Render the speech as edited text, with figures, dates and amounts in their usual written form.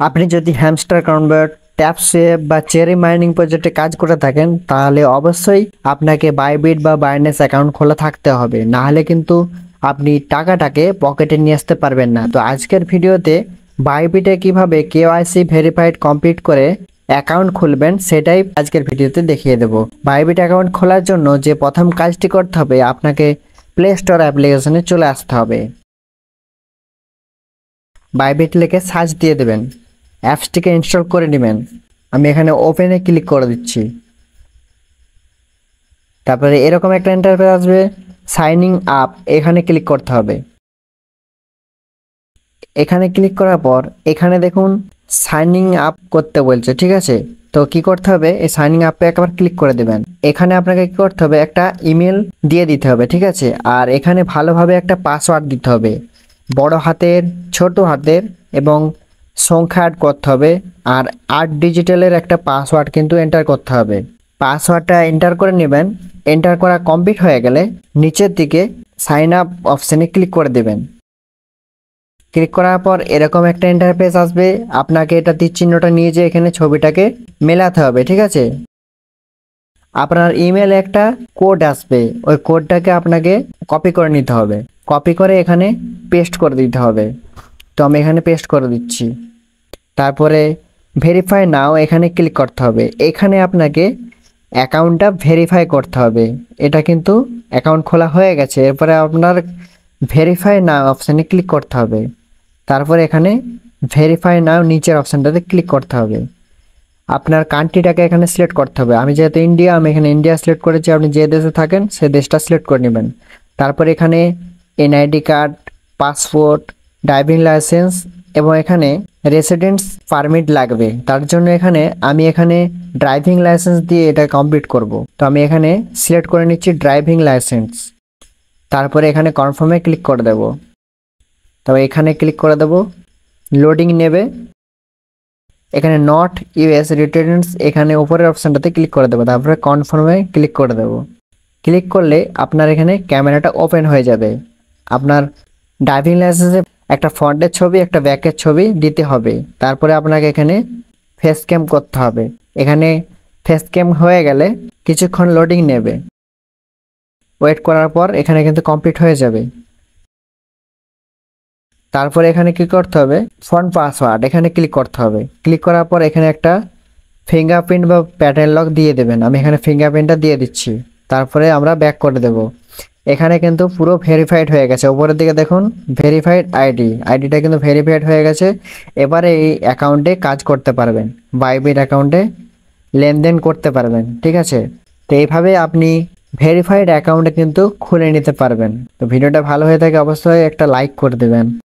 আপনি যদি hamster convert, ট্যাপসেভ বা চেরি মাইনিং প্রজেক্টে কাজ করে থাকেন তাহলে অবশ্যই আপনাকে বাইবিট বা বাইন্যান্স অ্যাকাউন্ট খোলা থাকতে হবে, না হলে কিন্তু আপনি টাকাটাকে পকেটে নিয়ে আসতে পারবেন না। তো আজকের ভিডিওতে বাইবিটে কিভাবে কেওয়াইসি ভেরিফাইড কমপ্লিট করে অ্যাকাউন্ট খুলবেন সেটাই আজকের ভিডিওতে দেখিয়ে দেব। বাইবিট অ্যাকাউন্ট খোলার জন্য যে প্রথম কাজটি করতে হবে, আপনাকে প্লে স্টোর অ্যাপ্লিকেশনে চলে আসতে হবে। বাইবিট লিখে সার্চ দিয়ে দেবেন, অ্যাপসটিকে ইনস্টল করে নেবেন। আমি এখানে ওপেনে ক্লিক করে দিচ্ছি। তারপরে এরকম একটা ইন্টারফেস আসবে, সাইনিং আপ, এখানে ক্লিক করতে হবে। এখানে ক্লিক করার পর এখানে দেখুন সাইনিং আপ করতে বলছে, ঠিক আছে। তো কি করতে হবে, এই সাইনিং আপে একবার ক্লিক করে দেবেন। এখানে আপনাকে কি করতে হবে, একটা ইমেল দিয়ে দিতে হবে, ঠিক আছে। আর এখানে ভালোভাবে একটা পাসওয়ার্ড দিতে হবে, বড় হাতের, ছোট হাতের এবং সংখ্যা অ্যাড করতে হবে। আর 8 ডিজিটালের একটা পাসওয়ার্ড কিন্তু এন্টার করতে হবে। পাসওয়ার্ডটা এন্টার করে নেবেন। এন্টার করা কমপ্লিট হয়ে গেলে নিচের দিকে সাইন আপ অপশানে ক্লিক করে দেবেন। ক্লিক করার পর এরকম একটা ইন্টারফেস আসবে। আপনাকে এটা তীর চিহ্নটা নিয়ে যে এখানে ছবিটাকে মেলাতে হবে, ঠিক আছে। আপনার ইমেলে একটা কোড আসবে, ওই কোডটাকে আপনাকে কপি করে নিতে হবে। কপি করে এখানে পেস্ট করে দিতে হবে। তো আমি এখানে পেস্ট করে দিচ্ছি। তারপরে ভেরিফাই নাও এখানে ক্লিক করতে হবে। এখানে আপনাকে অ্যাকাউন্টটা ভেরিফাই করতে হবে। এটা কিন্তু অ্যাকাউন্ট খোলা হয়ে গেছে। এরপরে আপনার ভেরিফাই নাও অপশানে ক্লিক করতে হবে। তারপরে এখানে ভেরিফাই নাও নিচের অপশানটাতে ক্লিক করতে হবে। আপনার কান্ট্রিটাকে এখানে সিলেক্ট করতে হবে। আমি যেহেতু ইন্ডিয়া, আমি এখানে ইন্ডিয়া সিলেক্ট করেছি। আপনি যে দেশে থাকেন সে দেশটা সিলেক্ট করে নেবেন। তারপর এখানে NID card, passport, driving licence এবং এখানে রেসিডেন্স পারমিট লাগবে। তার জন্য আমি এখানে ড্রাইভিং লাইসেন্স দিয়ে এটা কমপ্লিট করব। তো আমি এখানে সিলেক্ট করে নিচ্ছি ড্রাইভিং লাইসেন্স। তারপরে এখানে কনফার্মে ক্লিক করে দেব। তবে এখানে ক্লিক করে দেব, লোডিং নেবে। এখানে নট ইউএস রিটার্নস, এখানে উপরের অপশানটাতে ক্লিক করে দেবো। তারপরে কনফার্মে ক্লিক করে দেব। ক্লিক করলে আপনার এখানে ক্যামেরাটা ওপেন হয়ে যাবে। আপনার ড্রাইভিং লাইসেন্সে একটা ফ্রন্টের ছবি, একটা ব্যাকের ছবি দিতে হবে। তারপরে আপনাকে এখানে ফেস ক্যাম করতে হবে। এখানে ফেস ক্যাম হয়ে গেলে কিছুক্ষণ লোডিং নেবে। ওয়েট করার পর এখানে কিন্তু কমপ্লিট হয়ে যাবে। তারপরে এখানে কি করতে হবে, ফ্রন্ট পাসওয়ার্ড, এখানে ক্লিক করতে হবে। ক্লিক করার পর এখানে একটা ফিঙ্গারপ্রিন্ট বা প্যাটার্ন লক দিয়ে দেবেন। আমি এখানে ফিঙ্গারপ্রিন্টটা দিয়ে দিচ্ছি। তারপরে আমরা ব্যাক করে দেব। এখানে কিন্তু পুরো ভেরিফাইড হয়ে গেছে। উপরের দিকে দেখুন ভেরিফাইড আইডিটা কিন্তু ভেরিফাইড হয়ে গেছে। এবারে এই অ্যাকাউন্টে কাজ করতে পারবেন, বাইবিট অ্যাকাউন্টে লেনদেন করতে পারবেন, ঠিক আছে। তো এইভাবে আপনি ভেরিফাইড অ্যাকাউন্টে কিন্তু খুলে নিতে পারবেন। তো ভিডিওটা ভালো হয়ে থাকে অবশ্যই একটা লাইক করে দেবেন।